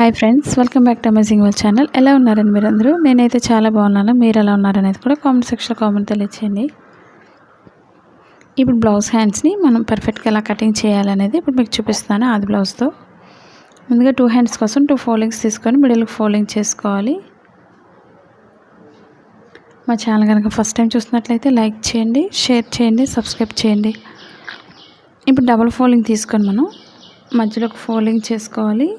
Hi friends, welcome back to amazing world channel. ఎలా ఉన్నారని మీరందరూ? నేనైతే చాలా బాగున్నాను. మీరు ఎలా ఉన్నారనేది కూడా కామెంట్ సెక్షన్లో కామెంట్ తెలియచేయండి. ఇప్పుడు బ్లౌజ్ హ్యాండ్స్ని మనం పర్ఫెక్ట్గా ఎలా కటింగ్ చేయాలనేది ఇప్పుడు మీకు చూపిస్తాను. ఆది బ్లౌజ్తో ముందుగా 2 హ్యాండ్స్ కోసం 2 ఫోల్డింగ్స్ తీసుకొని మిడిల్కి ఫోల్డింగ్ చేసుకోవాలి. మా ఛానల్ కనుక ఫస్ట్ టైం చూసినట్లయితే లైక్ చేయండి, షేర్ చేయండి, సబ్స్క్రైబ్ చేయండి. ఇప్పుడు డబుల్ ఫోల్డింగ్ తీసుకొని మనం మధ్యలో ఒక ఫోల్డింగ్ చేసుకోవాలి.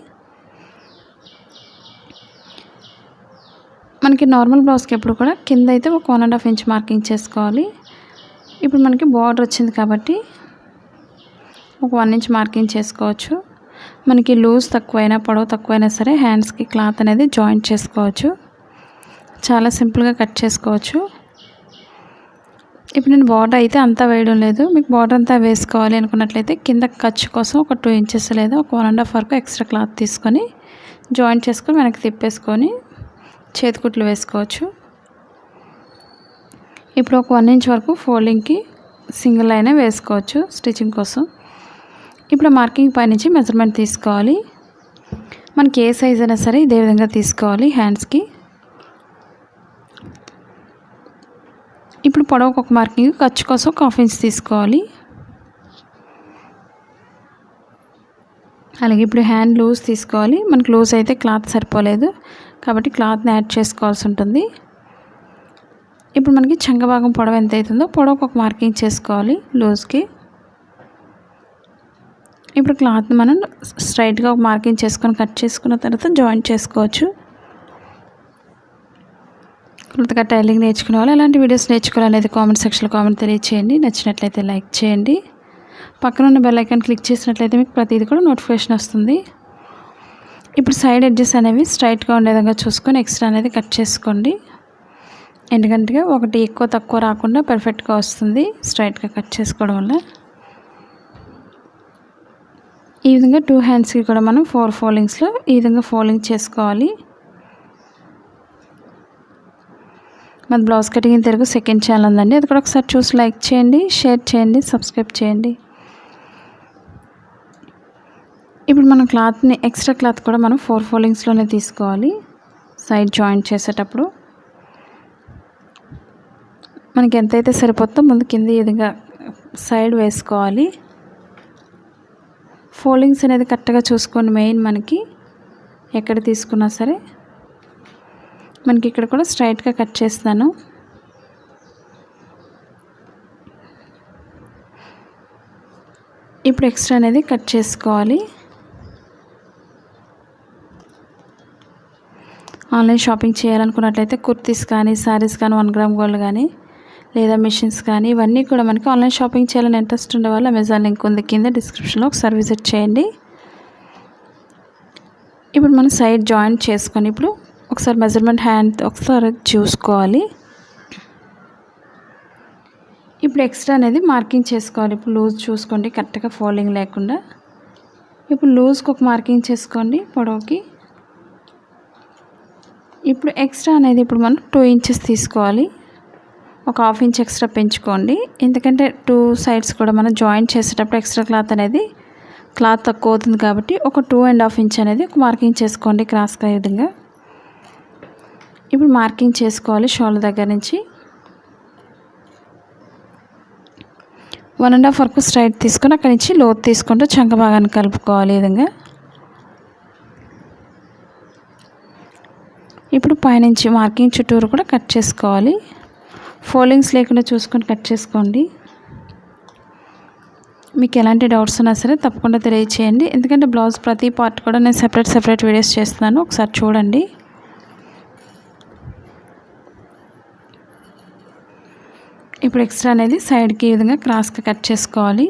మనకి నార్మల్ బ్లౌజ్కి ఎప్పుడు కూడా కింద అయితే ఒక 1.5 ఇంచ్ మార్కింగ్ చేసుకోవాలి. ఇప్పుడు మనకి బార్డర్ వచ్చింది కాబట్టి ఒక 1 ఇంచ్ మార్కింగ్ చేసుకోవచ్చు. మనకి లూజ్ తక్కువైనా పొడవు తక్కువైనా సరే హ్యాండ్స్కి క్లాత్ అనేది జాయింట్ చేసుకోవచ్చు. చాలా సింపుల్గా కట్ చేసుకోవచ్చు. ఇప్పుడు నేను బార్డర్ అయితే అంతా వేయడం లేదు. మీకు బార్డర్ అంతా వేసుకోవాలి అనుకున్నట్లయితే కింద ఖర్చు కోసం ఒక 2 ఇంచెస్ లేదా ఒక 1.5 వరకు ఎక్స్ట్రా క్లాత్ తీసుకొని జాయింట్ చేసుకొని వెనక్కి తిప్పేసుకొని చేతికుట్లు వేసుకోవచ్చు. ఇప్పుడు ఒక 1 ఇంచ్ వరకు ఫోల్డింగ్కి సింగిల్ లైనే వేసుకోవచ్చు స్టిచ్చింగ్ కోసం. ఇప్పుడు మార్కింగ్ పైనుంచి మెజర్మెంట్ తీసుకోవాలి. మనకి ఏ సైజ్ అయినా సరే ఇదే విధంగా తీసుకోవాలి హ్యాండ్స్కి. ఇప్పుడు పొడవుకు ఒక మార్కింగ్, ఖర్చు కోసం ఒక 1/2 ఇంచ్ తీసుకోవాలి. అలాగే ఇప్పుడు హ్యాండ్ లూజ్ తీసుకోవాలి. మనకి లూజ్ అయితే క్లాత్ సరిపోలేదు కాబట్టి క్లాత్ని యాడ్ చేసుకోవాల్సి ఉంటుంది. ఇప్పుడు మనకి చంక భాగం పొడవు ఎంత అవుతుందో పొడవుకు ఒక మార్కింగ్ చేసుకోవాలి లూజ్కి. ఇప్పుడు క్లాత్ని మనం స్ట్రైట్గా ఒక మార్కింగ్ చేసుకొని కట్ చేసుకున్న తర్వాత జాయింట్ చేసుకోవచ్చు. కొత్తగా టైలింగ్ నేర్చుకునే వాళ్ళు ఎలాంటి వీడియోస్ నేర్చుకోవాలనేది కామెంట్ సెక్షన్లో కామెంట్ తెలియచేయండి. నచ్చినట్లయితే లైక్ చేయండి. పక్కన ఉన్న బెల్ ఐకాన్ క్లిక్ చేసినట్లయితే మీకు ప్రతిదీ కూడా నోటిఫికేషన్ వస్తుంది. ఇప్పుడు సైడ్ ఎడ్జెస్ అనేవి స్ట్రైట్గా ఉండే విధంగా చూసుకొని ఎక్స్ట్రా అనేది కట్ చేసుకోండి. ఎందుకంటే ఒకటి ఎక్కువ తక్కువ రాకుండా పర్ఫెక్ట్గా వస్తుంది స్ట్రైట్గా కట్ చేసుకోవడం వల్ల. ఈ విధంగా 2 హ్యాండ్స్కి కూడా మనం 4 ఫోల్డింగ్స్లో ఈ విధంగా ఫోల్డింగ్ చేసుకోవాలి. మన blouse cutting Telugu second channel ఉందండి, అది కూడా ఒకసారి చూసి లైక్ చేయండి, షేర్ చేయండి, సబ్స్క్రైబ్ చేయండి. ఇప్పుడు మనం క్లాత్ని ఎక్స్ట్రా క్లాత్ కూడా మనం 4 ఫోల్డింగ్స్లోనే తీసుకోవాలి. సైడ్ జాయింట్ చేసేటప్పుడు మనకి ఎంతైతే సరిపోతుందో ముందు కింద ఈ విధంగా సైడ్ వేసుకోవాలి. ఫోల్డింగ్స్ అనేది కరెక్ట్గా చూసుకోండి. మెయిన్ మనకి ఎక్కడ తీసుకున్నా సరే మనకి ఇక్కడ కూడా స్ట్రైట్గా కట్ చేస్తాను. ఇప్పుడు ఎక్స్ట్రా అనేది కట్ చేసుకోవాలి. ఆన్లైన్ షాపింగ్ చేయాలనుకున్నట్లయితే కుర్తీస్ కానీ, శారీస్ కానీ, 1 గ్రామ్ గోల్డ్ కానీ లేదా మిషన్స్ కానీ ఇవన్నీ కూడా మనకి ఆన్లైన్ షాపింగ్ చేయాలని ఇంట్రెస్ట్ ఉండే వాళ్ళు అమెజాన్ లింక్ ఉంది కింద డిస్క్రిప్షన్లో, ఒకసారి విజిట్ చేయండి. ఇప్పుడు మనం సైడ్ జాయింట్ చేసుకొని ఇప్పుడు ఒకసారి మెజర్మెంట్ హ్యాండ్ ఒకసారి చూసుకోవాలి. ఇప్పుడు ఎక్స్ట్రా అనేది మార్కింగ్ చేసుకోవాలి. ఇప్పుడు లూజ్ చూసుకోండి కరెక్ట్గా ఫోల్డింగ్ లేకుండా. ఇప్పుడు లూజ్కి ఒక మార్కింగ్ చేసుకోండి పొడవుకి. ఇప్పుడు ఎక్స్ట్రా అనేది ఇప్పుడు మనం 2 ఇంచెస్ తీసుకోవాలి. ఒక 1/2 ఇంచ్ ఎక్స్ట్రా పెంచుకోండి. ఎందుకంటే 2 సైడ్స్ కూడా మనం జాయింట్ చేసేటప్పుడు ఎక్స్ట్రా క్లాత్ అనేది క్లాత్ తక్కువ అవుతుంది కాబట్టి ఒక 2.5 ఇంచ్ అనేది ఒక మార్కింగ్ చేసుకోండి క్రాస్గా ఈ విధంగా. ఇప్పుడు మార్కింగ్ చేసుకోవాలి షోల్డర్ దగ్గర నుంచి 1.5 వరకు స్ట్రైట్ తీసుకొని అక్కడి నుంచి లోతు తీసుకుంటూ చంక భాగాన్ని కలుపుకోవాలి ఈ విధంగా. ఇప్పుడు పైనుంచి మార్కింగ్ చుట్టూరు కూడా కట్ చేసుకోవాలి. ఫోల్డింగ్స్ లేకుండా చూసుకొని కట్ చేసుకోండి. మీకు ఎలాంటి డౌట్స్ ఉన్నా సరే తప్పకుండా తెలియచేయండి. ఎందుకంటే బ్లౌజ్ ప్రతి పార్ట్ కూడా నేను సెపరేట్ వీడియోస్ చేస్తున్నాను, ఒకసారి చూడండి. ఇప్పుడు ఎక్స్ట్రా అనేది సైడ్కి ఈ విధంగా క్రాస్గా కట్ చేసుకోవాలి.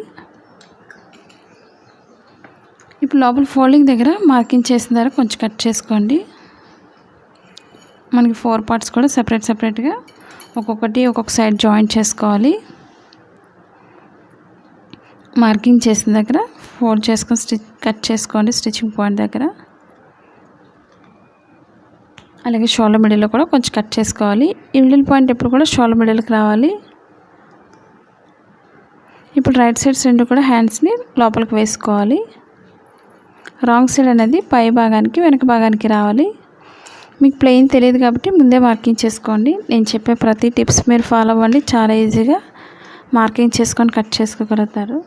ఇప్పుడు లోపల ఫోల్డింగ్ దగ్గర మార్కింగ్ చేసిన దగ్గర కొంచెం కట్ చేసుకోండి. మనకి 4 పార్ట్స్ కూడా సెపరేట్గా ఒక్కొక్క సైడ్ జాయింట్ చేసుకోవాలి. మార్కింగ్ చేసిన దగ్గర ఫోల్డ్ చేసుకొని కట్ చేసుకోండి స్టిచ్చింగ్ పాయింట్ దగ్గర. అలాగే షోల్డర్ మిడిల్లో కూడా కొంచెం కట్ చేసుకోవాలి. ఈ మిడిల్ పాయింట్ ఎప్పుడు కూడా షోల్డర్ మిడిల్కి రావాలి. ఇప్పుడు రైట్ సైడ్స్ రెండు కూడా హ్యాండ్స్ని లోపలికి వేసుకోవాలి. రాంగ్ సైడ్ అనేది పై భాగానికి వెనక భాగానికి రావాలి. మీకు ప్లెయిన్ తెలియదు కాబట్టి ముందే మార్కింగ్ చేసుకోండి. నేను చెప్పే ప్రతి టిప్స్ మీరు ఫాలో అవ్వండి, చాలా ఈజీగా మార్కింగ్ చేసుకొని కట్ చేసుకోగలుగుతారు.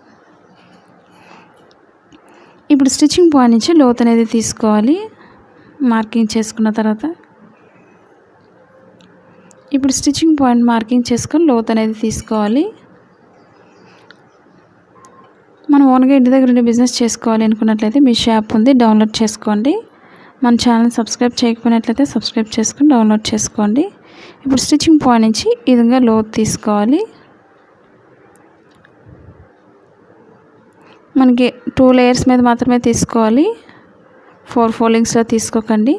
ఇప్పుడు స్టిచ్చింగ్ పాయింట్ నుంచి లోతు అనేది తీసుకోవాలి మార్కింగ్ చేసుకున్న తర్వాత. ఇప్పుడు స్టిచ్చింగ్ పాయింట్ మార్కింగ్ చేసుకొని లోతు అనేది తీసుకోవాలి. మనం ఓన్గా ఇంటి దగ్గర ఉండి బిజినెస్ చేసుకోవాలి అనుకున్నట్లయితే మీ షాప్ ఉంది, డౌన్లోడ్ చేసుకోండి. మన ఛానల్ సబ్స్క్రైబ్ చేయకపోయినట్లయితే సబ్స్క్రైబ్ చేసుకొని డౌన్లోడ్ చేసుకోండి. ఇప్పుడు స్టిచ్చింగ్ పాయింట్ నుంచి ఈ విధంగా లోతు తీసుకోవాలి. మనకి 2 లేయర్స్ మీద మాత్రమే తీసుకోవాలి, 4 ఫోల్డింగ్స్లో తీసుకోకండి.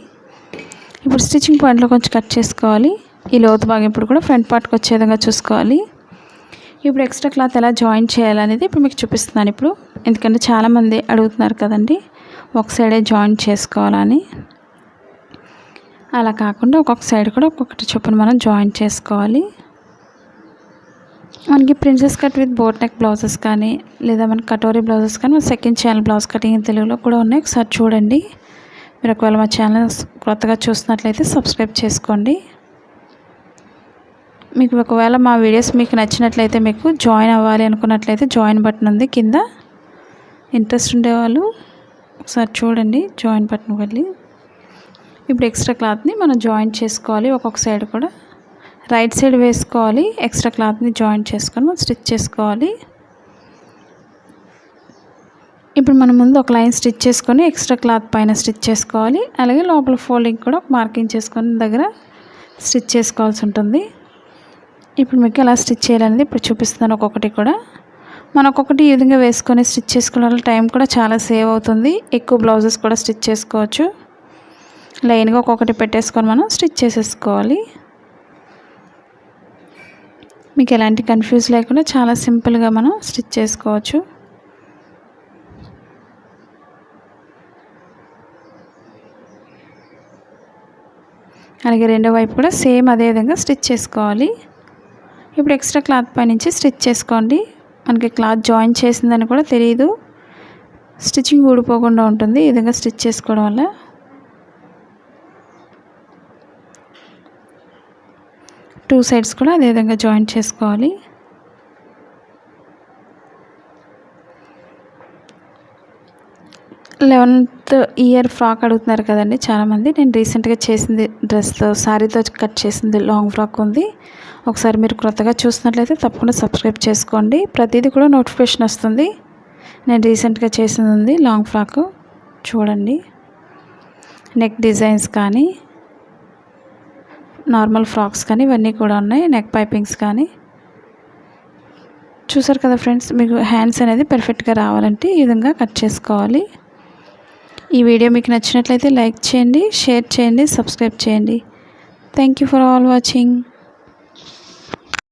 ఇప్పుడు స్టిచ్చింగ్ పాయింట్లో కొంచెం కట్ చేసుకోవాలి. ఈ లోతు భాగం ఇప్పుడు కూడా ఫ్రంట్ పార్ట్కి వచ్చే విధంగా చూసుకోవాలి. ఇప్పుడు ఎక్స్ట్రా క్లాత్ ఎలా జాయిన్ చేయాలనేది ఇప్పుడు మీకు చూపిస్తున్నాను. ఇప్పుడు ఎందుకంటే చాలామంది అడుగుతున్నారు కదండి ఒక సైడే జాయిన్ చేసుకోవాలని. అలా కాకుండా ఒక్కొక్క సైడ్ కూడా ఒక్కొక్కటి చొప్పున మనం జాయిన్ చేసుకోవాలి. మనకి princess cut with boat neck blouses కానీ లేదా మనకి కటోరీ బ్లౌజెస్ కానీ మన second channel blouse cutting in తెలుగులో కూడా ఉన్నాయి, ఒకసారి చూడండి. మీరు ఒకవేళ మా ఛానల్ కొత్తగా చూస్తున్నట్లయితే సబ్స్క్రైబ్ చేసుకోండి. మీకు ఒకవేళ మా వీడియోస్ మీకు నచ్చినట్లయితే మీకు జాయిన్ అవ్వాలి అనుకున్నట్లయితే జాయిన్ బటన్ ఉంది కింద. ఇంట్రెస్ట్ ఉండేవాళ్ళు ఒకసారి చూడండి జాయిన్ బటన్ వెళ్ళి. ఇప్పుడు ఎక్స్ట్రా క్లాత్ని మనం జాయిన్ చేసుకోవాలి. ఒక్కొక్క సైడ్ కూడా రైట్ సైడ్ వేసుకోవాలి. ఎక్స్ట్రా క్లాత్ని జాయిన్ చేసుకొని మనం స్టిచ్ చేసుకోవాలి. ఇప్పుడు మనం ముందు ఒక లైన్ స్టిచ్ చేసుకొని ఎక్స్ట్రా క్లాత్ పైన స్టిచ్ చేసుకోవాలి. అలాగే లోపల ఫోల్డింగ్ కూడా మార్కింగ్ చేసుకొని దగ్గర స్టిచ్ చేసుకోవాల్సి ఉంటుంది. ఇప్పుడు మీకు ఎలా స్టిచ్ చేయాలనేది ఇప్పుడు చూపిస్తున్నాను. ఒక్కొక్కటి కూడా మనం ఒక్కొక్కటి ఈ విధంగా వేసుకొని స్టిచ్ చేసుకోవడం వల్ల టైం కూడా చాలా సేవ్ అవుతుంది. ఎక్కువ బ్లౌజెస్ కూడా స్టిచ్ చేసుకోవచ్చు. లైన్గా ఒక్కొక్కటి పెట్టేసుకొని మనం స్టిచ్ చేసేసుకోవాలి. మీకు ఎలాంటి కన్ఫ్యూజ్ లేకుండా చాలా సింపుల్గా మనం స్టిచ్ చేసుకోవచ్చు. అలాగే రెండో వైపు కూడా సేమ్ అదే విధంగా స్టిచ్ చేసుకోవాలి. ఇప్పుడు ఎక్స్ట్రా క్లాత్ పై నుంచి స్టిచ్ చేసుకోండి. మనకి క్లాత్ జాయిన్ చేసిందని కూడా తెలియదు, స్టిచ్చింగ్ ఊడిపోకుండా ఉంటుంది ఈ విధంగా స్టిచ్ చేసుకోవడం వల్ల. టూ సైడ్స్ కూడా అదే విధంగా జాయిన్ చేసుకోవాలి. లెవెన్త్ ఇయర్ ఫ్రాక్ అడుగుతున్నారు కదండి చాలామంది. నేను రీసెంట్గా చేసింది డ్రెస్తో శారీతో కట్ చేసింది లాంగ్ ఫ్రాక్ ఉంది. ఒకసారి మీరు కొత్తగా చూసినట్లయితే తప్పకుండా సబ్స్క్రైబ్ చేసుకోండి. ప్రతిదీ కూడా నోటిఫికేషన్ వస్తుంది. నేను రీసెంట్గా చేసింది ఉంది లాంగ్ ఫ్రాక్, చూడండి. నెక్ డిజైన్స్ కానీ నార్మల్ ఫ్రాక్స్ కానీ ఇవన్నీ కూడా ఉన్నాయి. నెక్ పైపింగ్స్ కానీ చూసారు కదా ఫ్రెండ్స్. మీకు హ్యాండ్స్ అనేది పర్ఫెక్ట్గా రావాలంటే ఈ విధంగా కట్ చేసుకోవాలి. ఈ వీడియో మీకు నచ్చినట్లయితే లైక్ చేయండి, షేర్ చేయండి, సబ్స్క్రైబ్ చేయండి. Thank you for all watching.